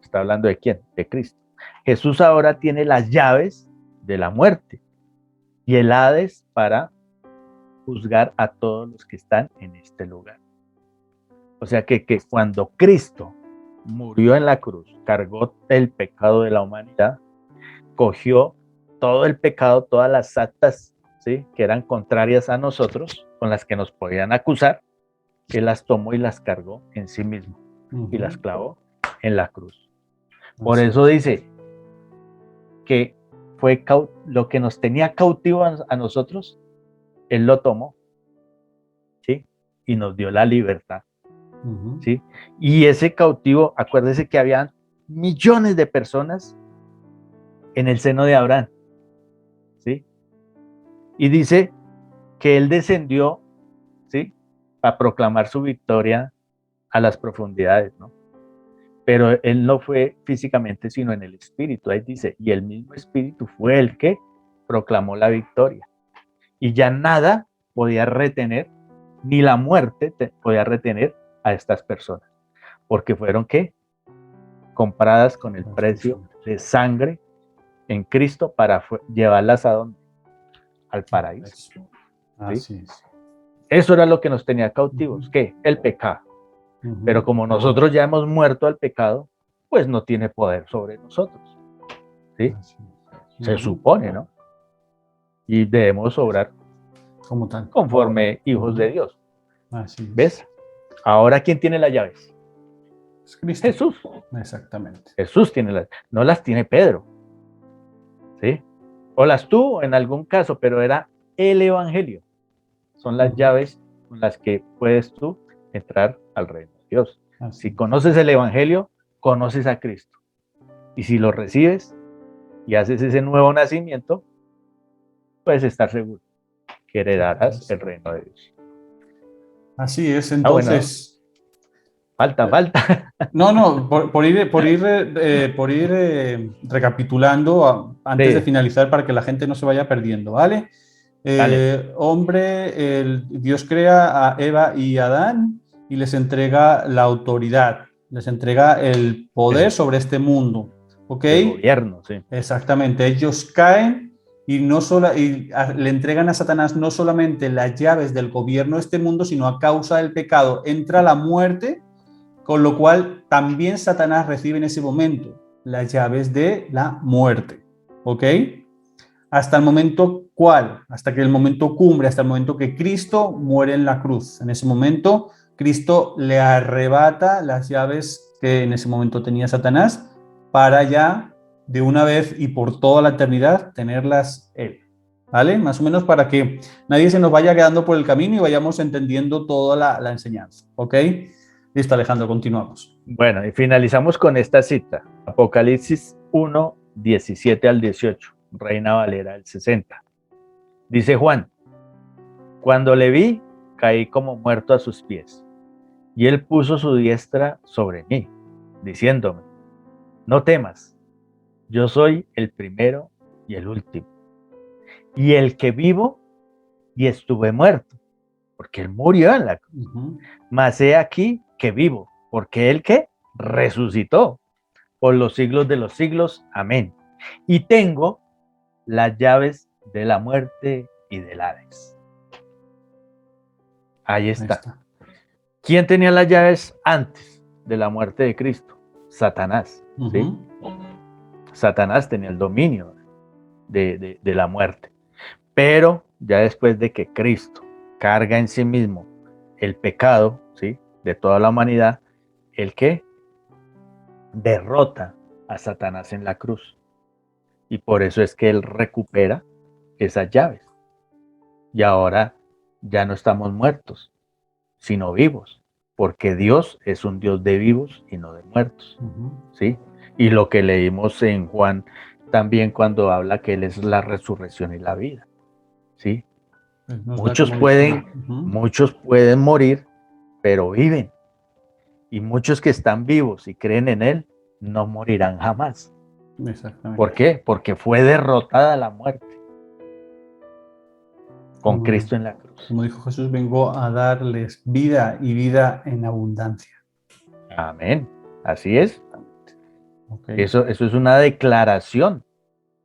¿Está hablando de quién? De Cristo. Jesús ahora tiene las llaves de la muerte y el Hades para juzgar a todos los que están en este lugar. O sea que cuando Cristo murió en la cruz, cargó el pecado de la humanidad, cogió todo el pecado, todas las actas, ¿sí?, que eran contrarias a nosotros, con las que nos podían acusar, Él las tomó y las cargó en sí mismo y las clavó en la cruz. Por eso dice que fue lo que nos tenía cautivos a nosotros, Él lo tomó, ¿sí?, y nos dio la libertad. ¿Sí? Y ese cautivo, acuérdese que habían millones de personas en el seno de Abraham, ¿sí? Y dice que él descendió, ¿sí?, a proclamar su victoria a las profundidades, ¿no? Pero él no fue físicamente, sino en el espíritu. Ahí dice, y el mismo espíritu fue el que proclamó la victoria. Y ya nada podía retener, ni la muerte podía retener a estas personas, porque fueron ¿qué? Compradas con el precio de sangre en Cristo para llevarlas a dónde? Al paraíso. ¿Sí? Eso era lo que nos tenía cautivos, ¿qué? El pecado. Pero como nosotros ya hemos muerto al pecado, pues no tiene poder sobre nosotros. ¿Sí? Se supone, ¿no? Y debemos obrar como tal, conforme hijos de Dios. Así es. ¿Ves? Ahora, ¿quién tiene las llaves? Cristo. Jesús. Exactamente. Jesús tiene no las tiene Pedro. ¿Sí? O las tuvo en algún caso, pero era el evangelio. Son las llaves con las que puedes tú entrar al reino de Dios. Si conoces el evangelio, conoces a Cristo. Y si lo recibes y haces ese nuevo nacimiento, puedes estar seguro que heredarás el reino de Dios. Así es, entonces. Falta. No, por ir recapitulando antes de finalizar para que la gente no se vaya perdiendo, ¿vale? Dios crea a Eva y Adán y les entrega la autoridad, les entrega el poder sobre este mundo, ¿ok? El gobierno, sí. Exactamente, ellos caen y le entregan a Satanás no solamente las llaves del gobierno de este mundo, sino a causa del pecado entra la muerte, con lo cual también Satanás recibe en ese momento las llaves de la muerte, ¿ok? Hasta el momento, ¿cuál? Hasta que el momento cumbre, hasta el momento que Cristo muere en la cruz. En ese momento, Cristo le arrebata las llaves que en ese momento tenía Satanás para ya, de una vez y por toda la eternidad, tenerlas él. ¿Vale? Más o menos para que nadie se nos vaya quedando por el camino y vayamos entendiendo toda la enseñanza, ¿ok? Listo, Alejandro, continuamos. Bueno, y finalizamos con esta cita. Apocalipsis 1, 17 al 18, Reina Valera del 60. Dice Juan, cuando le vi, caí como muerto a sus pies, y él puso su diestra sobre mí, diciéndome, no temas, yo soy el primero y el último, y el que vivo y estuve muerto, porque él murió en la cruz. Mas he aquí que vivo, porque él que resucitó por los siglos de los siglos. Amén. Y tengo las llaves de la muerte y del Hades. Ahí está. ¿Quién tenía las llaves antes de la muerte de Cristo? Satanás. ¿Sí? Satanás tenía el dominio de la muerte. Pero ya después de que Cristo carga en sí mismo el pecado, ¿sí?, de toda la humanidad, el que derrota a Satanás en la cruz. Y por eso es que él recupera esas llaves. Y ahora ya no estamos muertos, sino vivos, porque Dios es un Dios de vivos y no de muertos. ¿Sí? Y lo que leímos en Juan también cuando habla que Él es la resurrección y la vida. ¿Sí? Muchos pueden morir, pero viven. Y muchos que están vivos y creen en Él, no morirán jamás. Exactamente. ¿Por qué? Porque fue derrotada la muerte con Cristo en la cruz. Como dijo Jesús, vengo a darles vida y vida en abundancia. Amén. Así es. Okay. Eso es una declaración,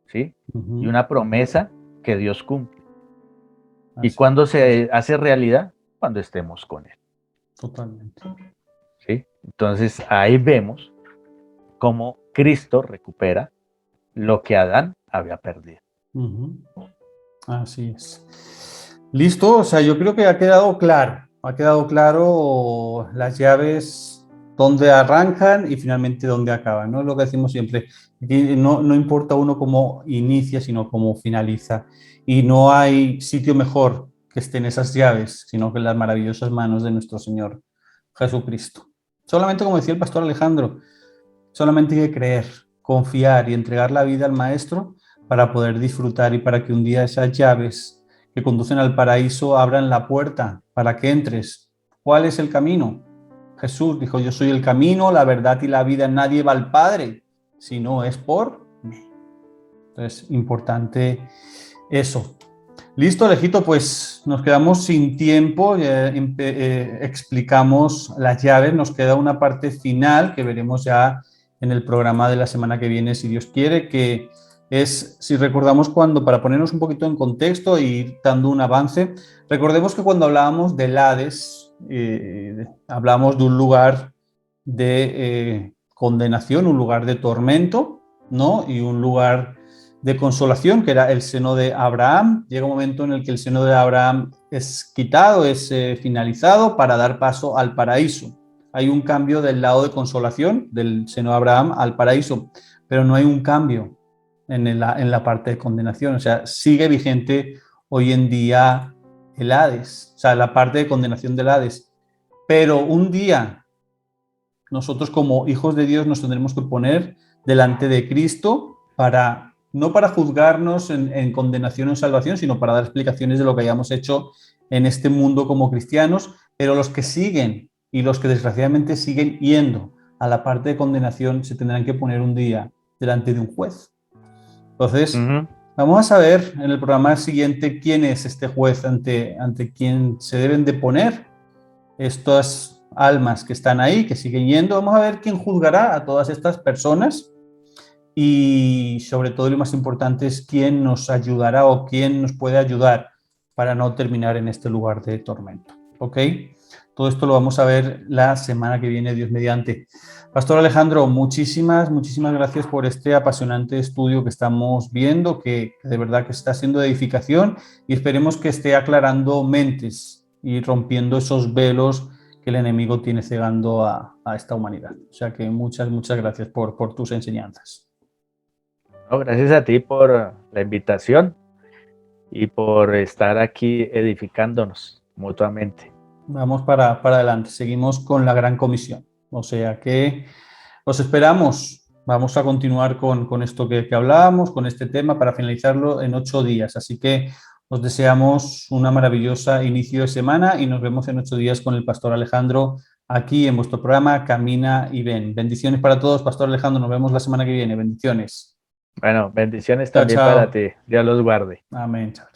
¿sí? Y una promesa que Dios cumple. Así. ¿Y cuándo se hace realidad? Cuando estemos con Él. Totalmente. ¿Sí? Entonces ahí vemos cómo Cristo recupera lo que Adán había perdido. Así es. Listo, o sea, yo creo que ha quedado claro las llaves dónde arrancan y finalmente dónde acaban, ¿no? Es lo que decimos siempre, no importa uno cómo inicia, sino cómo finaliza. Y no hay sitio mejor que estén esas llaves, sino que en las maravillosas manos de nuestro Señor Jesucristo. Solamente, como decía el pastor Alejandro, solamente hay que creer, confiar y entregar la vida al Maestro para poder disfrutar y para que un día esas llaves que conducen al paraíso abran la puerta para que entres. ¿Cuál es el camino? Jesús dijo, yo soy el camino, la verdad y la vida. Nadie va al Padre si no es por mí. Entonces, importante eso. Listo, Alejito, pues nos quedamos sin tiempo, explicamos las llaves, nos queda una parte final que veremos ya en el programa de la semana que viene, si Dios quiere, que es, si recordamos cuando, para ponernos un poquito en contexto e ir dando un avance, recordemos que cuando hablábamos del Hades, hablamos de un lugar de condenación, un lugar de tormento, ¿no? Y un lugar de consolación, que era el seno de Abraham. Llega un momento en el que el seno de Abraham es quitado, es finalizado para dar paso al paraíso. Hay un cambio del lado de consolación, del seno de Abraham al paraíso, pero no hay un cambio en la parte de condenación. O sea, sigue vigente hoy en día el Hades, o sea, la parte de condenación del Hades. Pero un día nosotros como hijos de Dios nos tendremos que poner delante de Cristo no para juzgarnos en condenación o en salvación, sino para dar explicaciones de lo que hayamos hecho en este mundo como cristianos, pero los que siguen y los que desgraciadamente siguen yendo a la parte de condenación se tendrán que poner un día delante de un juez. Entonces, vamos a saber en el programa siguiente quién es este juez ante quien se deben de poner estas almas que están ahí, que siguen yendo. Vamos a ver quién juzgará a todas estas personas. Y sobre todo, lo más importante es quién nos ayudará o quién nos puede ayudar para no terminar en este lugar de tormento. ¿Ok? Todo esto lo vamos a ver la semana que viene, Dios mediante. Pastor Alejandro, muchísimas gracias por este apasionante estudio que estamos viendo, que de verdad que está siendo de edificación y esperemos que esté aclarando mentes y rompiendo esos velos que el enemigo tiene cegando a esta humanidad. O sea que muchas gracias por tus enseñanzas. No, gracias a ti por la invitación y por estar aquí edificándonos mutuamente. Vamos para adelante, seguimos con la gran comisión. O sea que os esperamos. Vamos a continuar con esto que hablábamos, con este tema, para finalizarlo en 8 días. Así que os deseamos una maravillosa inicio de semana y nos vemos en 8 días con el Pastor Alejandro aquí en vuestro programa Camina y Ven. Bendiciones para todos, Pastor Alejandro. Nos vemos la semana que viene. Bendiciones. Bueno, bendiciones también para ti. Dios los guarde. Amén. Chao.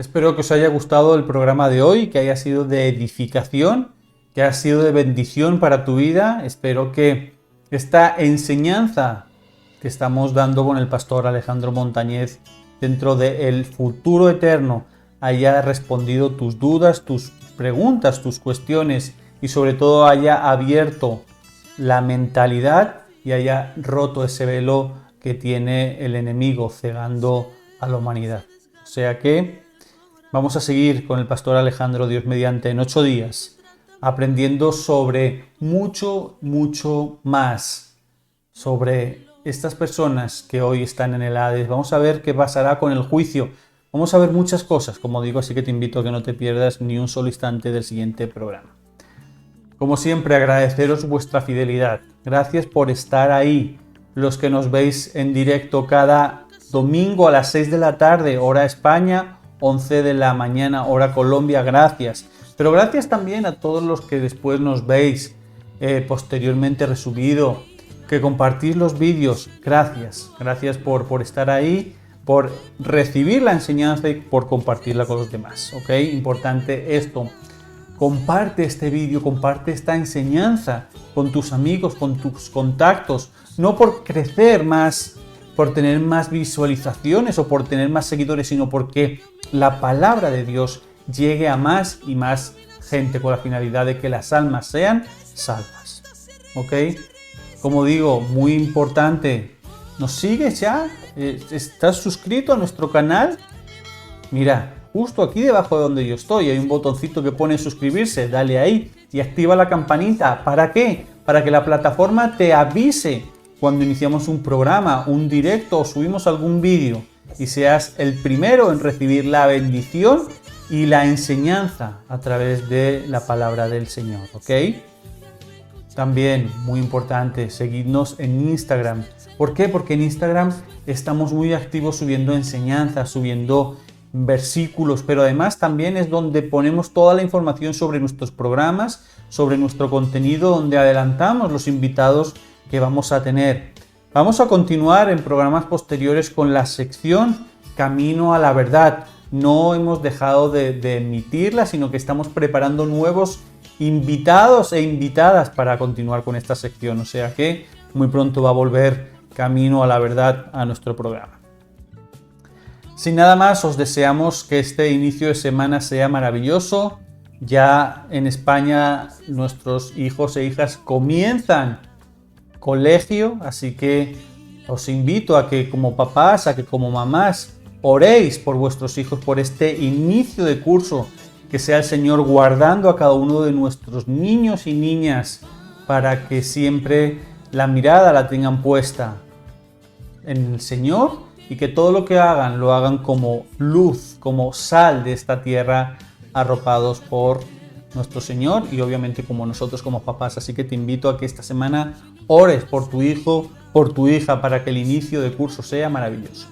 Espero que os haya gustado el programa de hoy, que haya sido de edificación, que haya sido de bendición para tu vida. Espero que esta enseñanza que estamos dando con el pastor Alejandro Montañez dentro del futuro eterno haya respondido tus dudas, tus preguntas, tus cuestiones y sobre todo haya abierto la mentalidad y haya roto ese velo que tiene el enemigo cegando a la humanidad. O sea que vamos a seguir con el pastor Alejandro, Dios mediante, en 8 días, aprendiendo sobre mucho más sobre estas personas que hoy están en el Hades. Vamos a ver qué pasará con el juicio. Vamos a ver muchas cosas, como digo, así que te invito a que no te pierdas ni un solo instante del siguiente programa. Como siempre, agradeceros vuestra fidelidad. Gracias por estar ahí. Los que nos veis en directo cada domingo a las 6 de la tarde, hora España, 11 de la mañana, hora Colombia, gracias. Pero gracias también a todos los que después nos veis posteriormente resubido, que compartís los vídeos. Gracias. Gracias por estar ahí, por recibir la enseñanza y por compartirla con los demás. ¿Ok? Importante esto. Comparte este vídeo, comparte esta enseñanza con tus amigos, con tus contactos. No por crecer más, por tener más visualizaciones o por tener más seguidores, sino porque la palabra de Dios llegue a más y más gente con la finalidad de que las almas sean salvas. ¿Ok? Como digo, muy importante. ¿Nos sigues ya? ¿Estás suscrito a nuestro canal? Mira, justo aquí debajo de donde yo estoy hay un botoncito que pone suscribirse. Dale ahí y activa la campanita. ¿Para qué? Para que la plataforma te avise cuando iniciamos un programa, un directo o subimos algún vídeo y seas el primero en recibir la bendición y la enseñanza a través de la palabra del Señor. ¿Ok? También, muy importante, seguidnos en Instagram. ¿Por qué? Porque en Instagram estamos muy activos subiendo enseñanzas, subiendo versículos, pero además también es donde ponemos toda la información sobre nuestros programas, sobre nuestro contenido, donde adelantamos los invitados que vamos a tener. Vamos a continuar en programas posteriores con la sección Camino a la Verdad. No hemos dejado de emitirla, sino que estamos preparando nuevos invitados e invitadas para continuar con esta sección. O sea que muy pronto va a volver Camino a la Verdad a nuestro programa. Sin nada más, os deseamos que este inicio de semana sea maravilloso. Ya en España nuestros hijos e hijas comienzan colegio, así que os invito a que como papás, a que como mamás, oréis por vuestros hijos, por este inicio de curso, que sea el Señor guardando a cada uno de nuestros niños y niñas para que siempre la mirada la tengan puesta en el Señor y que todo lo que hagan lo hagan como luz, como sal de esta tierra, arropados por nuestro Señor y obviamente como nosotros como papás. Así que te invito a que esta semana ores por tu hijo, por tu hija, para que el inicio de curso sea maravilloso.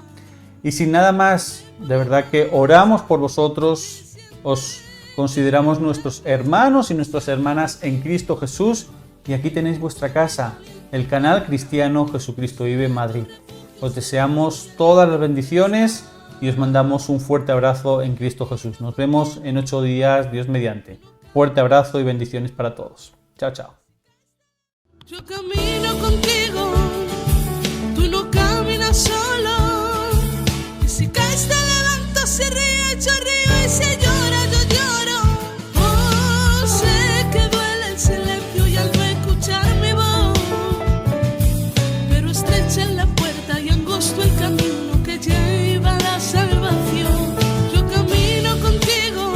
Y sin nada más, de verdad que oramos por vosotros, os consideramos nuestros hermanos y nuestras hermanas en Cristo Jesús y aquí tenéis vuestra casa, el canal cristiano Jesucristo Vive Madrid. Os deseamos todas las bendiciones y os mandamos un fuerte abrazo en Cristo Jesús. Nos vemos en 8 días, Dios mediante. Fuerte abrazo y bendiciones para todos. Chao, chao. Yo camino contigo, tú no caminas solo. Y si caes te levanto, si ríes yo río y si lloras yo lloro. Oh, sé que duele el silencio y al no escuchar mi voz, pero estrecha en la puerta y angosto el camino que lleva a la salvación. Yo camino contigo,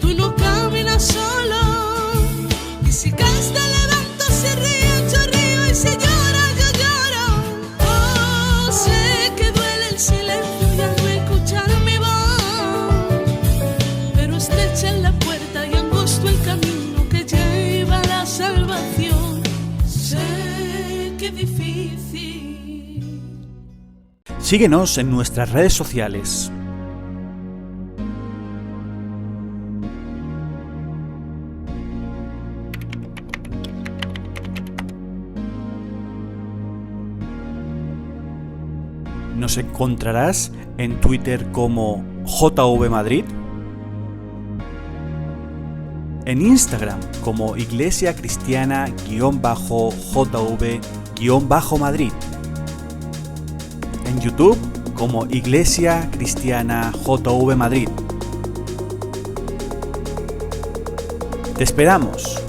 tú no caminas solo. Y si caes te levanto, si ríes yo río y si lloras yo lloro. Oh, sé que duele el silencio y al no escuchar mi voz, pero estrecha en la puerta y angosto el camino que lleva a la salvación. Sé que es difícil. Síguenos en nuestras redes sociales. Nos encontrarás en Twitter como JV Madrid, en Instagram como Iglesia Cristiana-JV-Madrid, en YouTube como Iglesia Cristiana JV Madrid. Te esperamos.